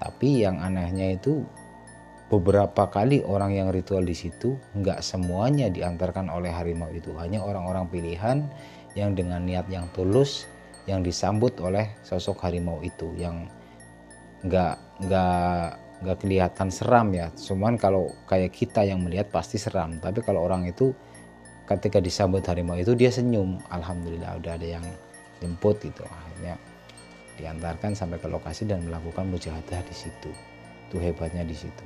Tapi yang anehnya itu beberapa kali orang yang ritual di situ nggak semuanya diantarkan oleh harimau itu, hanya orang-orang pilihan yang dengan niat yang tulus yang disambut oleh sosok harimau itu, yang nggak nggak kelihatan seram ya. Cuman kalau kayak kita yang melihat pasti seram, tapi kalau orang itu ketika disambut harimau itu dia senyum, alhamdulillah udah ada yang jemput gitu. Akhirnya diantarkan sampai ke lokasi dan melakukan mujahadah di situ. Itu hebatnya di situ.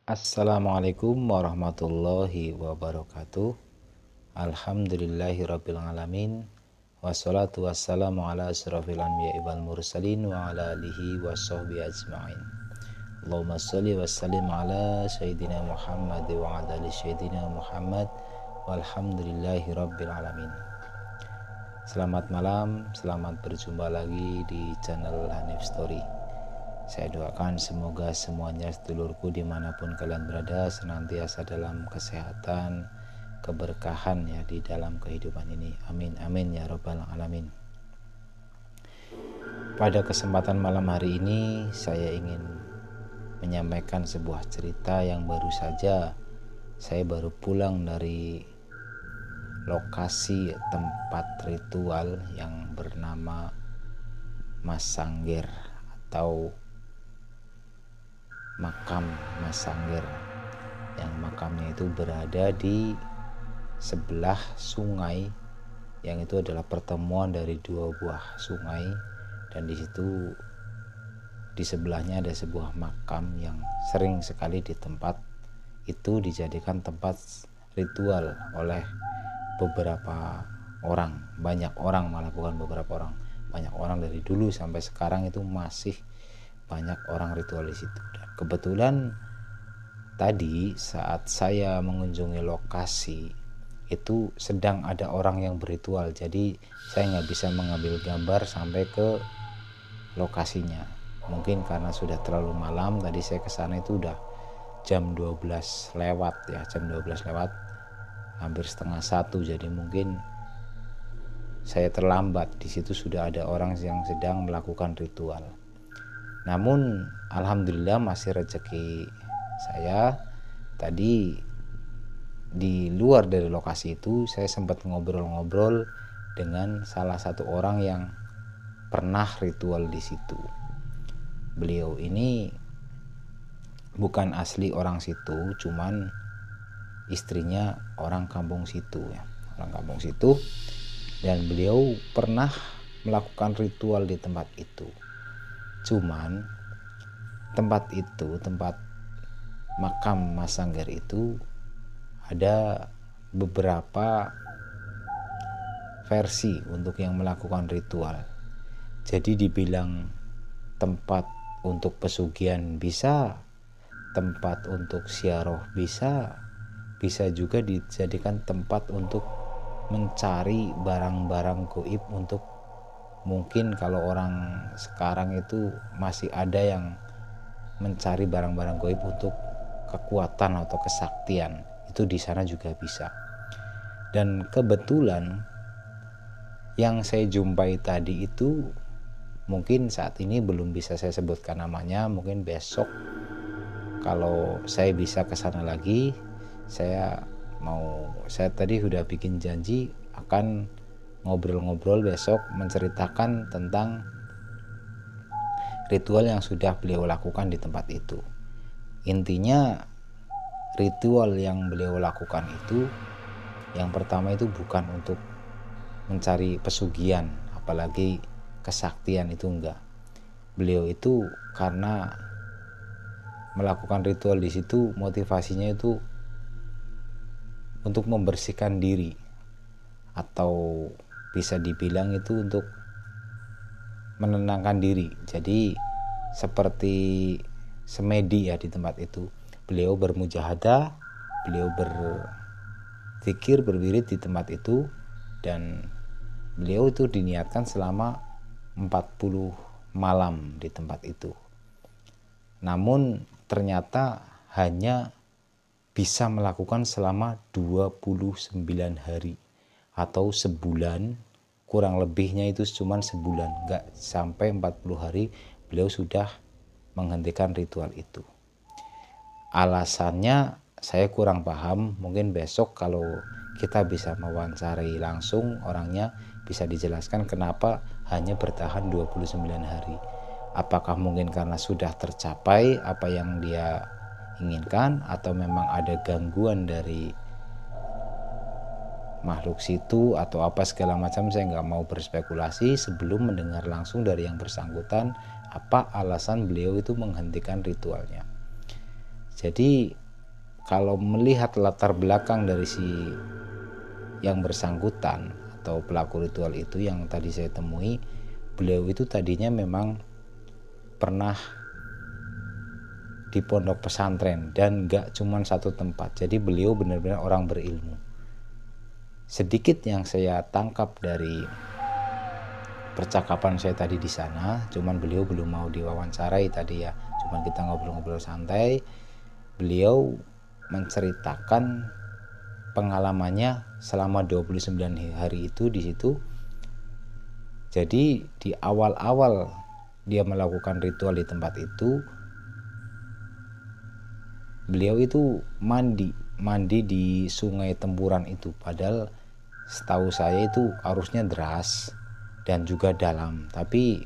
Assalamualaikum warahmatullahi wabarakatuh. Alhamdulillahirrabbilalamin. Wassalatu wassalamu ala asrafil anbiya'i wal mursalin wa ala alihi wa sahbihi ajma'in. Allahumma salli wa sallim ala sayyidina Muhammad wa ala ali sayyidina Muhammad walhamdulillahi rabbil alamin. Selamat malam, selamat berjumpa lagi di channel Hanif Story. Saya doakan semoga semuanya sedulurku dimanapun kalian berada senantiasa dalam kesehatan, keberkahan ya di dalam kehidupan ini. Amin amin ya robbal alamin. Pada kesempatan malam hari ini saya ingin menyampaikan sebuah cerita yang baru saja saya baru pulang dari lokasi tempat ritual yang bernama Mas Sangger atau makam Mas Sangger, yang makamnya itu berada di sebelah sungai, yang itu adalah pertemuan dari dua buah sungai, dan di situ di sebelahnya ada sebuah makam yang sering sekali di tempat itu dijadikan tempat ritual oleh beberapa orang, banyak orang, malah bukan beberapa orang, banyak orang dari dulu sampai sekarang itu masih banyak orang ritual di situ. Dan kebetulan tadi saat saya mengunjungi lokasi itu sedang ada orang yang berritual, jadi saya nggak bisa mengambil gambar sampai ke lokasinya. Mungkin karena sudah terlalu malam, tadi saya kesana itu udah jam 12 lewat ya, jam 12 lewat hampir setengah satu, jadi mungkin saya terlambat. Di situ sudah ada orang yang sedang melakukan ritual. Namun alhamdulillah masih rezeki saya, tadi di luar dari lokasi itu saya sempat ngobrol-ngobrol dengan salah satu orang yang pernah ritual di situ. Beliau ini bukan asli orang situ, cuman istrinya orang kampung situ ya, orang kampung situ, dan beliau pernah melakukan ritual di tempat itu. Cuman tempat itu, tempat makam Mas Sangger itu ada beberapa versi untuk yang melakukan ritual. Jadi dibilang tempat untuk pesugihan bisa, tempat untuk ziarah bisa, bisa juga dijadikan tempat untuk mencari barang-barang gaib, untuk mungkin kalau orang sekarang itu masih ada yang mencari barang-barang gaib untuk kekuatan atau kesaktian, itu di sana juga bisa. Dan kebetulan yang saya jumpai tadi itu mungkin saat ini belum bisa saya sebutkan namanya, mungkin besok kalau saya bisa ke sana lagi, saya tadi sudah bikin janji akan ngobrol-ngobrol besok menceritakan tentang ritual yang sudah beliau lakukan di tempat itu. Intinya ritual yang beliau lakukan itu yang pertama itu bukan untuk mencari pesugihan apalagi kesaktian, itu enggak. Beliau itu karena melakukan ritual di situ motivasinya itu untuk membersihkan diri, atau bisa dibilang itu untuk menenangkan diri. Jadi seperti semedi ya di tempat itu. Beliau bermujahadah beliau berzikir, berwirid di tempat itu, dan beliau itu diniatkan selama 40 malam di tempat itu. Namun ternyata hanya bisa melakukan selama 29 hari atau sebulan, kurang lebihnya itu cuma sebulan, nggak sampai 40 hari beliau sudah menghentikan ritual itu. Alasannya saya kurang paham, mungkin besok kalau kita bisa mewawancarai langsung orangnya bisa dijelaskan kenapa hanya bertahan 29 hari. Apakah mungkin karena sudah tercapai apa yang dia inginkan, atau memang ada gangguan dari makhluk situ atau apa segala macam. Saya nggak mau berspekulasi sebelum mendengar langsung dari yang bersangkutan apa alasan beliau itu menghentikan ritualnya. Jadi kalau melihat latar belakang dari si yang bersangkutan atau pelaku ritual itu yang tadi saya temui, beliau itu tadinya memang pernah di pondok pesantren dan gak cuma satu tempat. Jadi beliau benar-benar orang berilmu. Sedikit yang saya tangkap dari percakapan saya tadi di sana, cuman beliau belum mau diwawancarai tadi ya, cuman kita ngobrol-ngobrol santai. Beliau menceritakan pengalamannya selama 29 hari itu di situ. Jadi di awal-awal dia melakukan ritual di tempat itu, beliau itu mandi di sungai Tempuran itu, padahal setahu saya itu arusnya deras dan juga dalam, tapi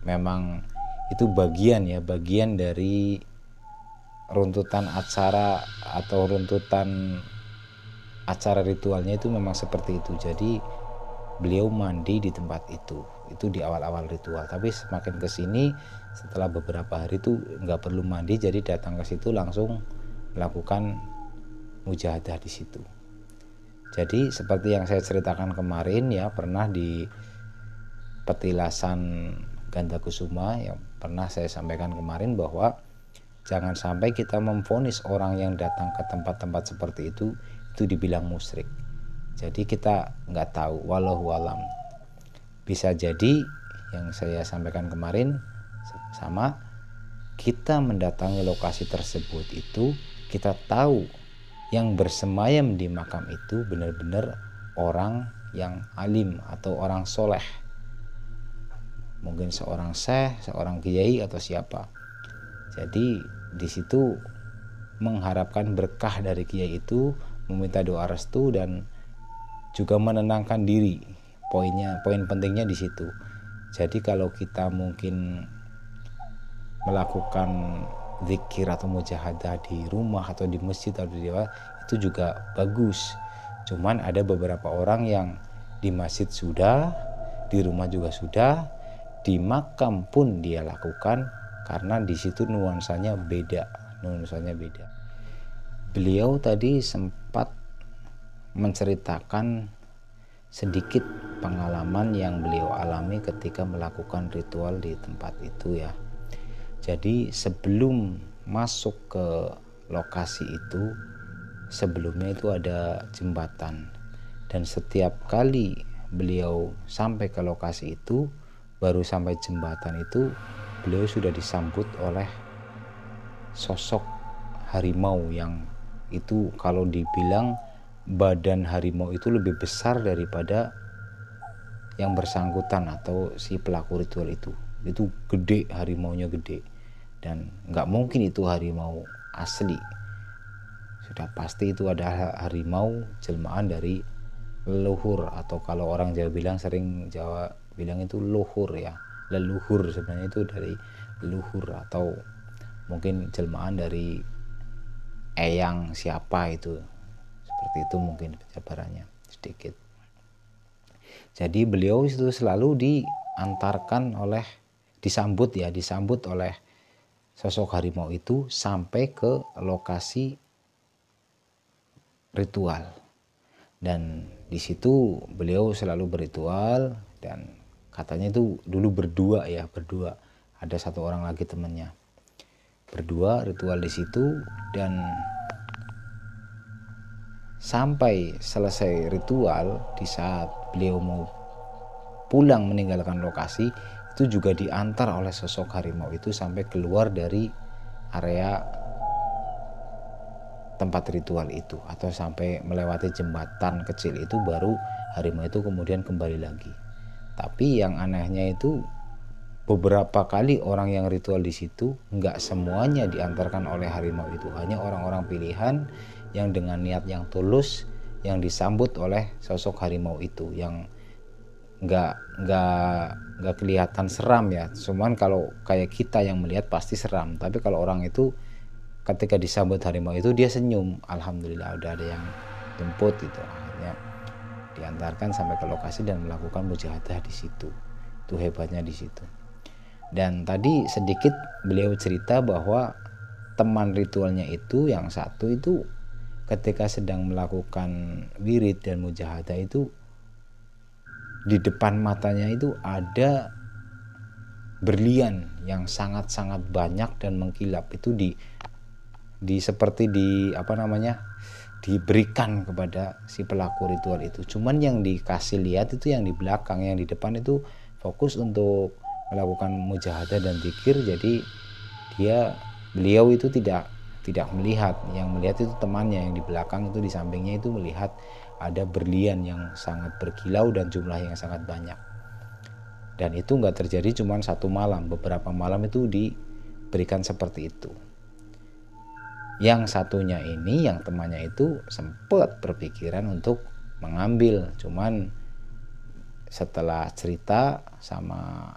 memang itu bagian dari runtutan acara atau runtutan acara ritualnya itu memang seperti itu. Jadi beliau mandi di tempat itu di awal-awal ritual, tapi semakin kesini setelah beberapa hari itu nggak perlu mandi, jadi datang ke situ langsung melakukan mujahadah di situ. Jadi seperti yang saya ceritakan kemarin ya, pernah di petilasan Ganda Kusuma yang pernah saya sampaikan kemarin bahwa jangan sampai kita memvonis orang yang datang ke tempat-tempat seperti itu dibilang musyrik. Jadi kita nggak tahu, wallahu alam. Bisa jadi yang saya sampaikan kemarin sama, kita mendatangi lokasi tersebut itu kita tahu yang bersemayam di makam itu benar-benar orang yang alim atau orang soleh, mungkin seorang syekh, seorang kiai atau siapa. Jadi di situ mengharapkan berkah dari kiai itu, meminta doa restu dan juga menenangkan diri. Poin pentingnya di situ. Jadi kalau kita mungkin melakukan zikir atau mujahadah di rumah atau di masjid atau di dewa, itu juga bagus. Cuman ada beberapa orang yang di masjid sudah, di rumah juga sudah, di makam pun dia lakukan, karena di situ nuansanya beda. Beliau tadi sempat menceritakan sedikit pengalaman yang beliau alami ketika melakukan ritual di tempat itu ya. Jadi sebelum masuk ke lokasi itu, sebelumnya itu ada jembatan, dan setiap kali beliau sampai ke lokasi itu, baru sampai jembatan itu, beliau sudah disambut oleh sosok harimau yang itu kalau dibilang badan harimau itu lebih besar daripada yang bersangkutan atau si pelaku ritual itu gede, harimaunya gede, dan nggak mungkin itu harimau asli, sudah pasti itu ada harimau jelmaan dari leluhur, atau kalau orang Jawa bilang, sering Jawa bilang itu luhur ya, leluhur, sebenarnya itu dari leluhur atau mungkin jelmaan dari eyang siapa itu, seperti itu mungkin penjabarannya sedikit. Jadi beliau itu selalu disambut oleh sosok harimau itu sampai ke lokasi ritual, dan di situ beliau selalu berritual, dan katanya itu dulu berdua, ada satu orang lagi temannya, berdua ritual di situ. Dan sampai selesai ritual, di saat beliau mau pulang meninggalkan lokasi, itu juga diantar oleh sosok harimau itu sampai keluar dari area tempat ritual itu, atau sampai melewati jembatan kecil itu, baru harimau itu kemudian kembali lagi. Tapi yang anehnya itu, beberapa kali orang yang ritual di situ nggak semuanya diantarkan oleh harimau itu, hanya orang-orang pilihan yang dengan niat yang tulus yang disambut oleh sosok harimau itu, yang nggak kelihatan seram ya. Cuman kalau kayak kita yang melihat pasti seram, tapi kalau orang itu ketika disambut harimau itu dia senyum, alhamdulillah udah ada yang jemput gitu. Akhirnya diantarkan sampai ke lokasi dan melakukan mujahadah di situ. Itu hebatnya di situ. Dan tadi sedikit beliau cerita bahwa teman ritualnya itu yang satu itu ketika sedang melakukan wirid dan mujahadah itu, di depan matanya itu ada berlian yang sangat-sangat banyak dan mengkilap. Itu seperti diberikan kepada si pelaku ritual itu. Cuman yang dikasih lihat itu yang di belakang, yang di depan itu fokus untuk melakukan mujahadah dan zikir. Jadi beliau itu tidak melihat, yang melihat itu temannya yang di belakang itu, di sampingnya itu melihat ada berlian yang sangat berkilau dan jumlah yang sangat banyak. Dan itu nggak terjadi cuma satu malam, beberapa malam itu diberikan seperti itu. Yang satunya ini, yang temannya itu sempat berpikiran untuk mengambil, cuman setelah cerita sama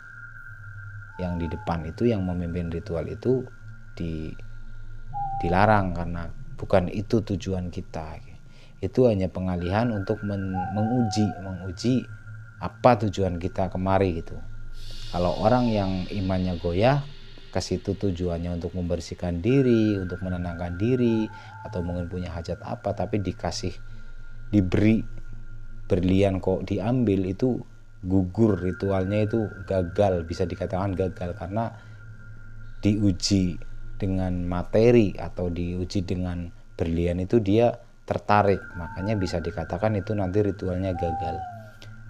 yang di depan itu, yang memimpin ritual itu, dilarang karena bukan itu tujuan kita. Itu hanya pengalihan untuk menguji apa tujuan kita kemari gitu. Kalau orang yang imannya goyah, ke situ tujuannya untuk membersihkan diri, untuk menenangkan diri, atau mungkin punya hajat apa, tapi diberi berlian kok diambil, itu gugur ritualnya, itu gagal, bisa dikatakan gagal, karena diuji dengan materi atau diuji dengan berlian itu dia tertarik, makanya bisa dikatakan itu nanti ritualnya gagal.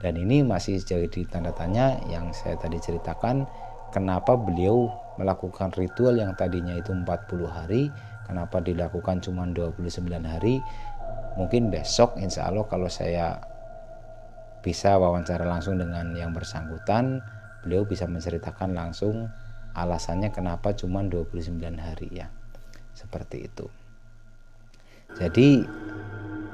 Dan ini masih jadi tanda tanya yang saya tadi ceritakan, kenapa beliau melakukan ritual yang tadinya itu 40 hari, kenapa dilakukan cuma 29 hari. Mungkin besok insya Allah kalau saya bisa wawancara langsung dengan yang bersangkutan, beliau bisa menceritakan langsung alasannya kenapa cuma 29 hari ya. Seperti itu. Jadi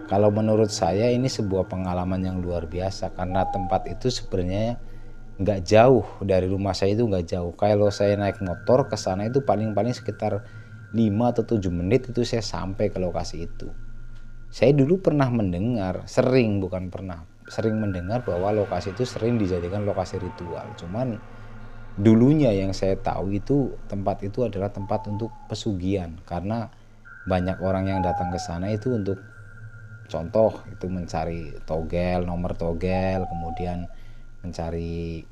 kalau menurut saya ini sebuah pengalaman yang luar biasa, karena tempat itu sebenarnya nggak jauh dari rumah saya, itu nggak jauh. Kalau saya naik motor ke sana itu paling-paling sekitar 5 atau 7 menit itu saya sampai ke lokasi itu. Saya dulu pernah mendengar, sering mendengar bahwa lokasi itu sering dijadikan lokasi ritual. Cuman dulunya yang saya tahu itu tempat itu adalah tempat untuk pesugihan, karena banyak orang yang datang ke sana itu untuk contoh itu mencari togel, nomor togel, kemudian mencari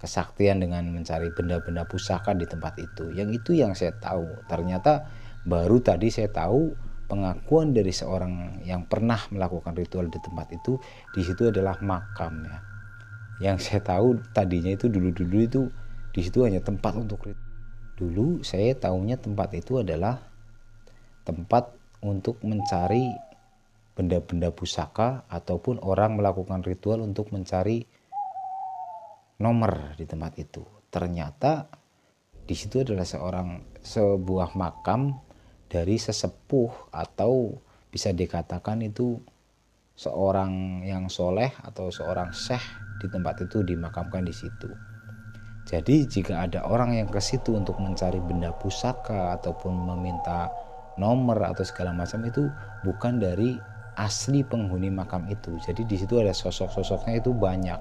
kesaktian dengan mencari benda-benda pusaka di tempat itu. Yang itu yang saya tahu. Ternyata baru tadi saya tahu pengakuan dari seorang yang pernah melakukan ritual di tempat itu, di situ adalah makam ya. Yang saya tahu tadinya itu dulu itu di situ hanya tempat untuk ritual. Dulu saya tahunya tempat itu adalah tempat untuk mencari benda-benda pusaka ataupun orang melakukan ritual untuk mencari nomor di tempat itu. Ternyata di situ adalah sebuah makam dari sesepuh, atau bisa dikatakan itu seorang yang soleh atau seorang syekh di tempat itu dimakamkan di situ. Jadi jika ada orang yang ke situ untuk mencari benda pusaka ataupun meminta nomor atau segala macam, itu bukan dari asli penghuni makam itu. Jadi di situ ada sosok-sosoknya itu banyak,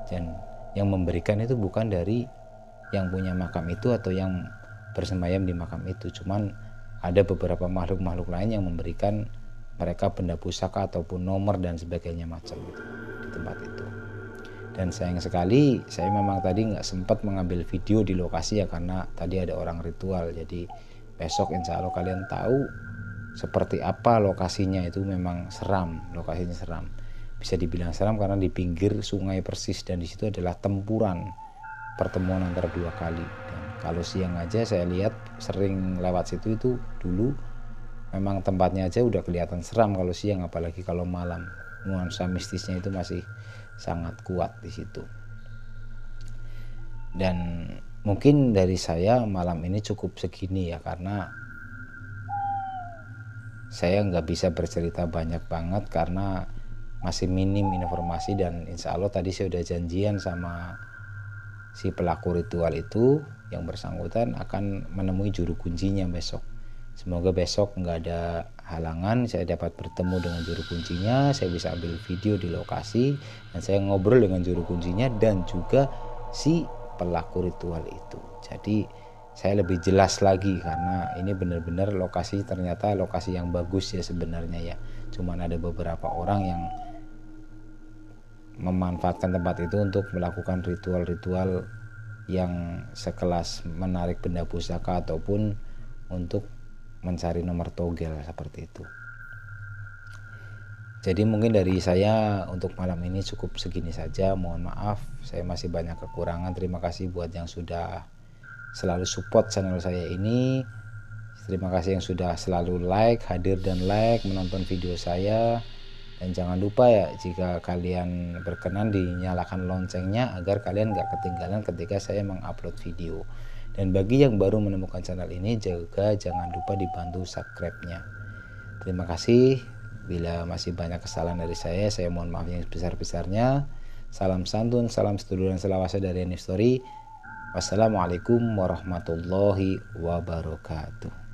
dan yang memberikan itu bukan dari yang punya makam itu atau yang bersemayam di makam itu. Cuman ada beberapa makhluk-makhluk lain yang memberikan mereka benda pusaka ataupun nomor dan sebagainya macam itu di tempat itu. Dan sayang sekali saya memang tadi nggak sempat mengambil video di lokasi ya, karena tadi ada orang ritual. Jadi besok insya Allah kalian tahu seperti apa lokasinya, itu memang seram, lokasinya seram. Bisa dibilang seram karena di pinggir sungai persis, dan di situ adalah tempuran pertemuan antara dua kali. Dan kalau siang aja saya lihat sering lewat situ, itu dulu memang tempatnya aja udah kelihatan seram kalau siang, apalagi kalau malam. Nuansa mistisnya itu masih sangat kuat di situ. Dan mungkin dari saya malam ini cukup segini ya, karena saya nggak bisa bercerita banyak banget karena masih minim informasi, dan insya Allah tadi saya udah janjian sama si pelaku ritual itu yang bersangkutan akan menemui juru kuncinya besok. Semoga besok nggak ada halangan, saya dapat bertemu dengan juru kuncinya, saya bisa ambil video di lokasi, dan saya ngobrol dengan juru kuncinya dan juga si pelaku ritual itu. Jadi saya lebih jelas lagi, karena ini benar-benar lokasi, ternyata lokasi yang bagus ya sebenarnya ya. Cuman ada beberapa orang yang memanfaatkan tempat itu untuk melakukan ritual-ritual yang sekelas menarik benda pusaka ataupun untuk mencari nomor togel seperti itu. Jadi mungkin dari saya untuk malam ini cukup segini saja. Mohon maaf saya masih banyak kekurangan. Terima kasih buat yang sudah selalu support channel saya ini. Terima kasih yang sudah selalu like, hadir dan like, menonton video saya. Dan jangan lupa ya, jika kalian berkenan dinyalakan loncengnya agar kalian gak ketinggalan ketika saya mengupload video. Dan bagi yang baru menemukan channel ini juga jangan lupa dibantu subscribe-nya. Terima kasih. Bila masih banyak kesalahan dari saya mohon maaf yang sebesar-besarnya. Salam santun, salam sedulur dan selawase dari Hanif Story. Wassalamualaikum warahmatullahi wabarakatuh.